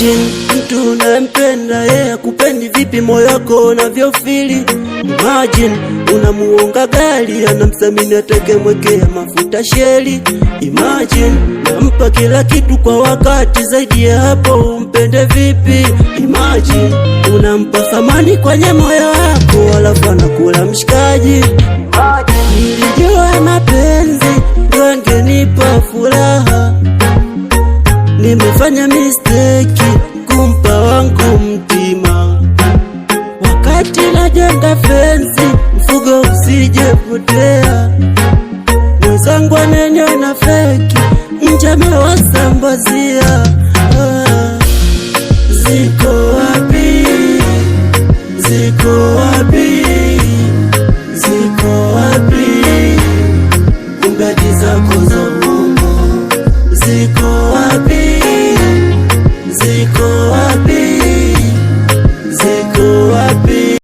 Imagine mtu unayempenda yeye akupendi, vipi moyo wako unavyofili? Imagine unamuonga gari, anamthamini atake mwekea mafuta sheli. Imagine nampa kila kitu kwa wakati, zaidi ya hapo umpende vipi? Imagine unampa thamani kwenye moyo wako, alafu anakula mshikaji. Nilijua mapenzi ndio angenipa furaha, nimefanya mistake kumpa wangu mtima. Wakati najenga fensi, mfugo usijepotea. Mwenzangu ananiona feki, nje amewasambazia. Ziko wapi? Ziko wapi? Ziko wapi? Kumbe zako za uongo. Ziko wapi? Ziko wapi? Ziko wapi?